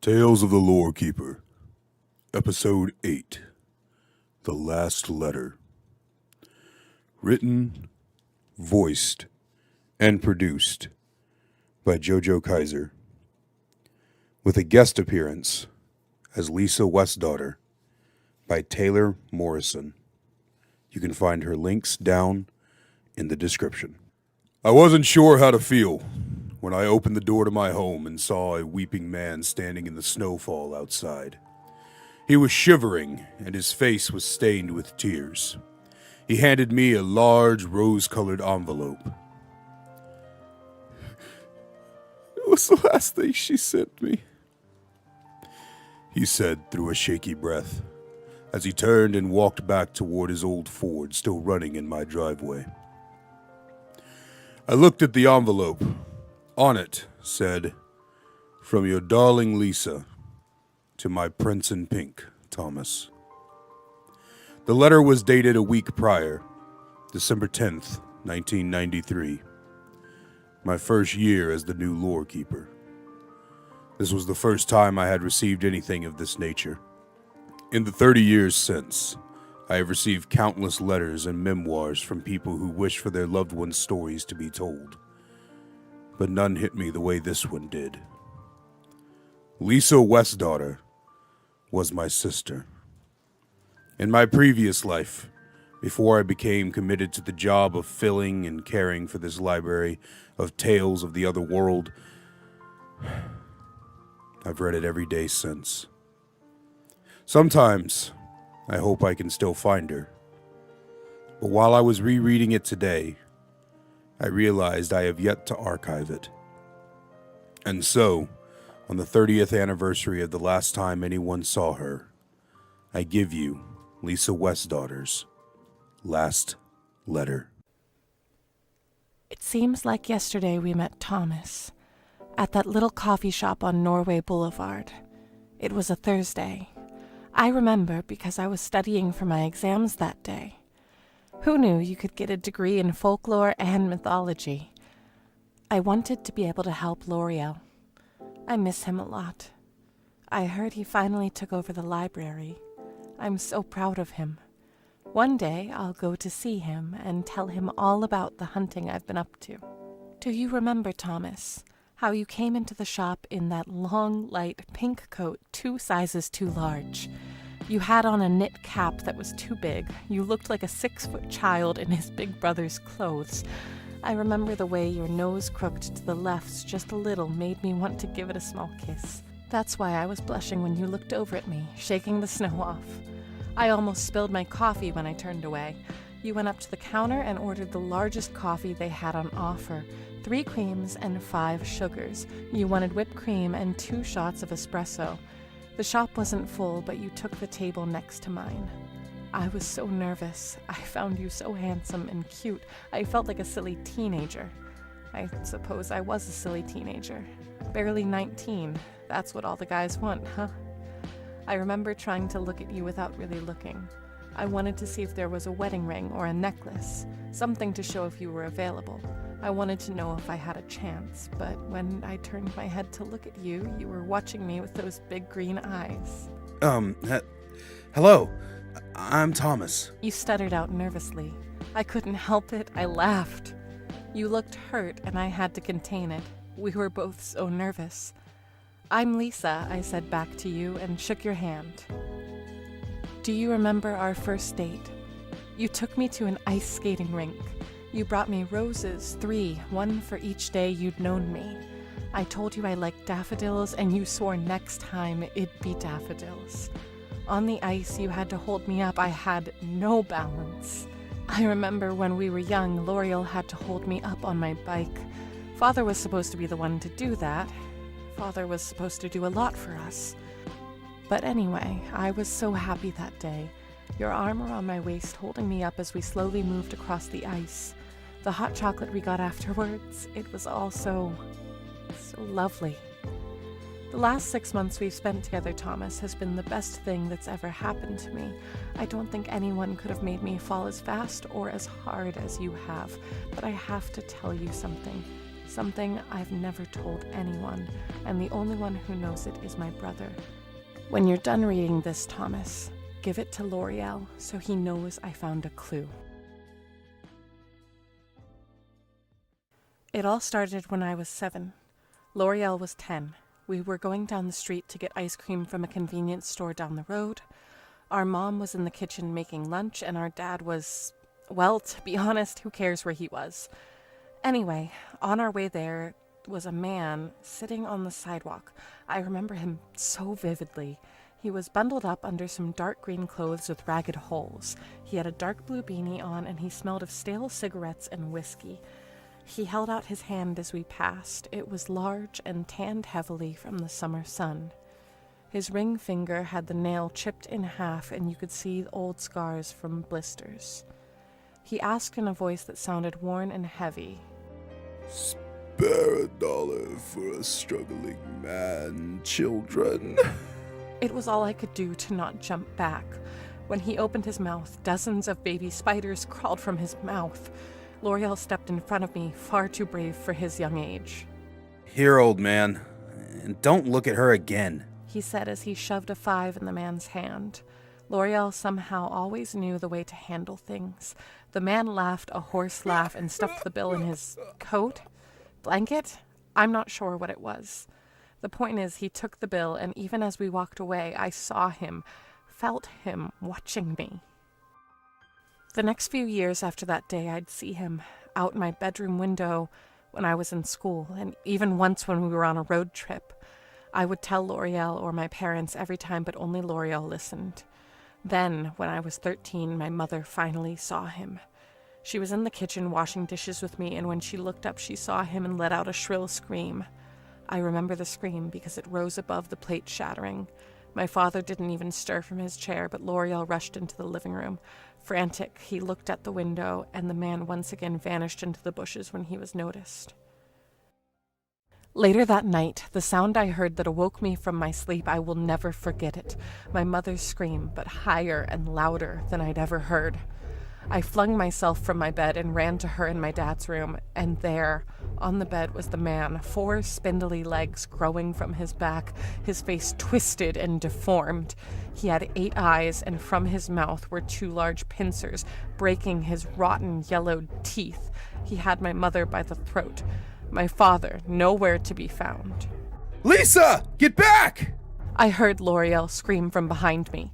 Tales of the Lore Keeper, Episode 8, The Last Letter. Written, voiced, and produced by JoJo Kaiser, with a guest appearance as Lisa Westdaughter by Taylor Morrison. You can find her links down in the description. I wasn't sure how to feel when I opened the door to my home and saw a weeping man standing in the snowfall outside. He was shivering, and his face was stained with tears. He handed me a large rose-colored envelope. "It was the last thing she sent me," he said through a shaky breath, as he turned and walked back toward his old Ford still running in my driveway. I looked at the envelope. On it said, "From your darling Lisa to my prince in pink, Thomas." The letter was dated a week prior, December 10th, 1993, my first year as the new lore keeper. This was the first time I had received anything of this nature. In the 30 years since, I have received countless letters and memoirs from people who wish for their loved ones' stories to be told, but none hit me the way this one did. Lisa Westdaughter was my sister. In my previous life, before I became committed to the job of filling and caring for this library of tales of the other world, I've read it every day since. Sometimes, I hope I can still find her. But while I was rereading it today, I realized I have yet to archive it. And so, on the 30th anniversary of the last time anyone saw her, I give you Lisa Westdaughter's last letter. It seems like yesterday we met Thomas at that little coffee shop on Norway Boulevard. It was a Thursday. I remember because I was studying for my exams that day. Who knew you could get a degree in folklore and mythology? I wanted to be able to help L'Oreal. I miss him a lot. I heard he finally took over the library. I'm so proud of him. One day I'll go to see him and tell him all about the hunting I've been up to. Do you remember, Thomas, how you came into the shop in that long, light pink coat 2 sizes too large? You had on a knit cap that was too big. You looked like a 6-foot child in his big brother's clothes. I remember the way your nose crooked to the left just a little made me want to give it a small kiss. That's why I was blushing when you looked over at me, shaking the snow off. I almost spilled my coffee when I turned away. You went up to the counter and ordered the largest coffee they had on offer, 3 creams and 5 sugars. You wanted whipped cream and 2 shots of espresso. The shop wasn't full, but you took the table next to mine. I was so nervous. I found you so handsome and cute. I felt like a silly teenager. I suppose I was a silly teenager. Barely 19. That's what all the guys want, huh? I remember trying to look at you without really looking. I wanted to see if there was a wedding ring or a necklace, something to show if you were available. I wanted to know if I had a chance, but when I turned my head to look at you, you were watching me with those big green eyes. Hello, I'm Thomas. You stuttered out nervously. I couldn't help it. I laughed. You looked hurt, and I had to contain it. We were both so nervous. "I'm Lisa," I said back to you and shook your hand. Do you remember our first date? You took me to an ice skating rink. You brought me roses, 3, 1 for each day you'd known me. I told you I liked daffodils, and you swore next time it'd be daffodils. On the ice, you had to hold me up. I had no balance. I remember when we were young, L'Oreal had to hold me up on my bike. Father was supposed to be the one to do that. Father was supposed to do a lot for us. But anyway, I was so happy that day. Your arm around my waist holding me up as we slowly moved across the ice. The hot chocolate we got afterwards, it was all so lovely. The last 6 months we've spent together, Thomas, has been the best thing that's ever happened to me. I don't think anyone could have made me fall as fast or as hard as you have, but I have to tell you something. something I've never told anyone, and the only one who knows it is my brother. When you're done reading this, Thomas, give it to L'Oreal so he knows I found a clue. It all started when I was 7. L'Oreal was 10. We were going down the street to get ice cream from a convenience store down the road. Our mom was in the kitchen making lunch, and our dad was, well, to be honest, who cares where he was? Anyway, on our way there was a man sitting on the sidewalk. I remember him so vividly. He was bundled up under some dark green clothes with ragged holes. He had a dark blue beanie on, and he smelled of stale cigarettes and whiskey. He held out his hand as we passed. It was large and tanned heavily from the summer sun. His ring finger had the nail chipped in half, and you could see old scars from blisters. He asked in a voice that sounded worn and heavy, "Spare $1 for a struggling man, children." It was all I could do to not jump back. When he opened his mouth, dozens of baby spiders crawled from his mouth. L'Oreal stepped in front of me, far too brave for his young age. "Here, old man, and don't look at her again," he said as he shoved a 5 in the man's hand. L'Oreal somehow always knew the way to handle things. The man laughed a hoarse laugh and stuffed the bill in his coat? Blanket? I'm not sure what it was. The point is, he took the bill, and even as we walked away, I saw him, felt him watching me. The next few years after that day, I'd see him out my bedroom window when I was in school, and even once when we were on a road trip. I would tell L'Oreal or my parents every time, but only L'Oreal listened. Then, when I was 13, my mother finally saw him. She was in the kitchen washing dishes with me, and when she looked up, she saw him and let out a shrill scream. I remember the scream because it rose above the plate shattering. My father didn't even stir from his chair, but L'Oreal rushed into the living room. Frantic, he looked at the window, and the man once again vanished into the bushes when he was noticed. Later that night, the sound I heard that awoke me from my sleep, I will never forget it. My mother's scream, but higher and louder than I'd ever heard. I flung myself from my bed and ran to her in my dad's room, and there, on the bed, was the man, 4 spindly legs growing from his back, his face twisted and deformed. He had 8 eyes, and from his mouth were 2 large pincers, breaking his rotten, yellowed teeth. He had my mother by the throat. My father, nowhere to be found. "Lisa, get back!" I heard L'Oreal scream from behind me.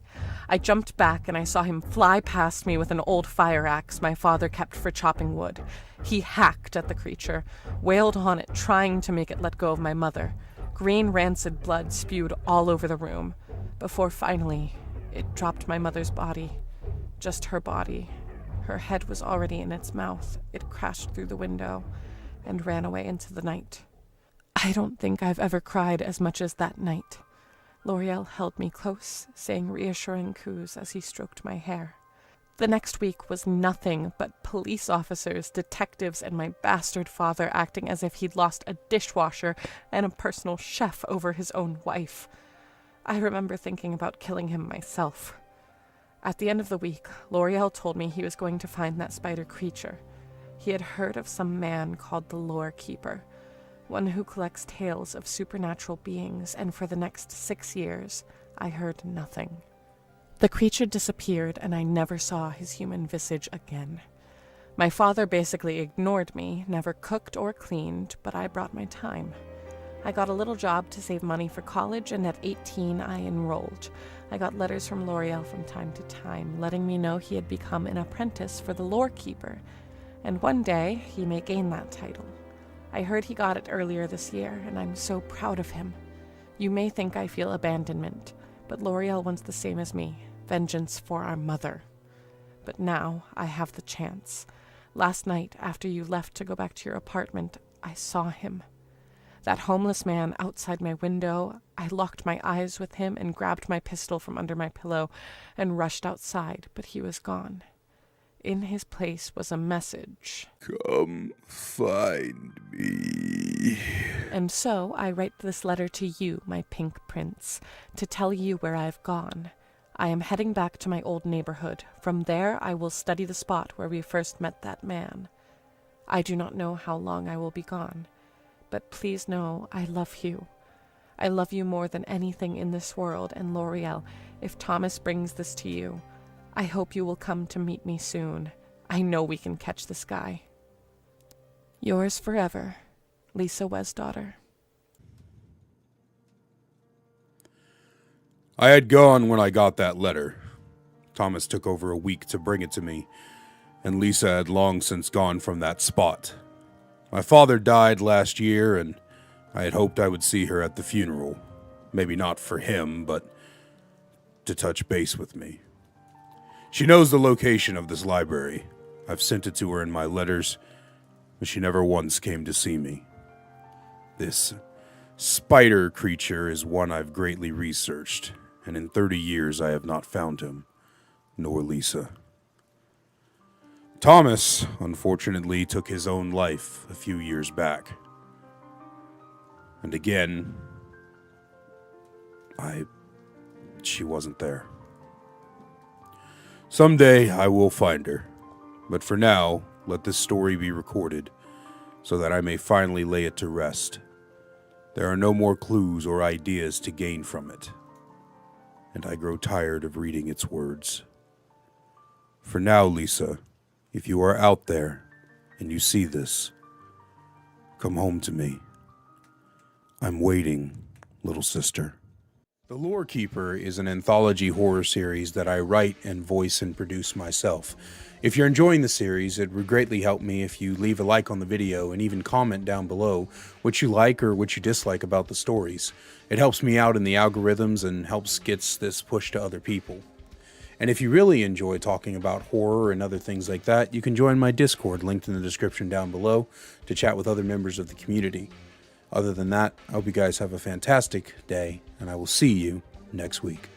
I jumped back and I saw him fly past me with an old fire axe my father kept for chopping wood. He hacked at the creature, wailed on it, trying to make it let go of my mother. Green, rancid blood spewed all over the room, before finally it dropped my mother's body. Just her body. Her head was already in its mouth. It crashed through the window and ran away into the night. I don't think I've ever cried as much as that night. L'Oreal held me close, saying reassuring coos as he stroked my hair. The next week was nothing but police officers, detectives, and my bastard father acting as if he'd lost a dishwasher and a personal chef over his own wife. I remember thinking about killing him myself. At the end of the week, L'Oreal told me he was going to find that spider creature. He had heard of some man called the Lore Keeper, one who collects tales of supernatural beings, and for the next 6 years, I heard nothing. The creature disappeared, and I never saw his human visage again. My father basically ignored me, never cooked or cleaned, but I brought my time. I got a little job to save money for college, and at 18, I enrolled. I got letters from L'Oreal from time to time, letting me know he had become an apprentice for the Lore Keeper, and one day he may gain that title. I heard he got it earlier this year, and I'm so proud of him. You may think I feel abandonment, but L'Oreal wants the same as me, vengeance for our mother. But now I have the chance. Last night, after you left to go back to your apartment, I saw him. That homeless man outside my window, I locked my eyes with him and grabbed my pistol from under my pillow and rushed outside, but he was gone. In his place was a message. "Come find me." And so I write this letter to you, my pink prince, to tell you where I've gone. I am heading back to my old neighborhood. From there I will study the spot where we first met that man. I do not know how long I will be gone. but please know I love you. I love you more than anything in this world, and L'Oreal, if Thomas brings this to you, I hope you will come to meet me soon. I know we can catch this guy. Yours forever, Lisa Westdaughter. I had gone when I got that letter. Thomas took over a week to bring it to me, and Lisa had long since gone from that spot. My father died last year, and I had hoped I would see her at the funeral. Maybe not for him, but to touch base with me. She knows the location of this library. I've sent it to her in my letters, but she never once came to see me. This spider creature is one I've greatly researched, and in 30 years I have not found him, nor Lisa. Thomas, unfortunately, took his own life a few years back. And again, she wasn't there. Someday I will find her, but for now, let this story be recorded so that I may finally lay it to rest. There are no more clues or ideas to gain from it, and I grow tired of reading its words. For now, Lisa, if you are out there and you see this, come home to me. I'm waiting, little sister. The Lore Keeper is an anthology horror series that I write and voice and produce myself. If you're enjoying the series, it would greatly help me if you leave a like on the video and even comment down below what you like or what you dislike about the stories. It helps me out in the algorithms and helps gets this pushed to other people. And if you really enjoy talking about horror and other things like that, you can join my Discord linked in the description down below to chat with other members of the community. Other than that, I hope you guys have a fantastic day, and I will see you next week.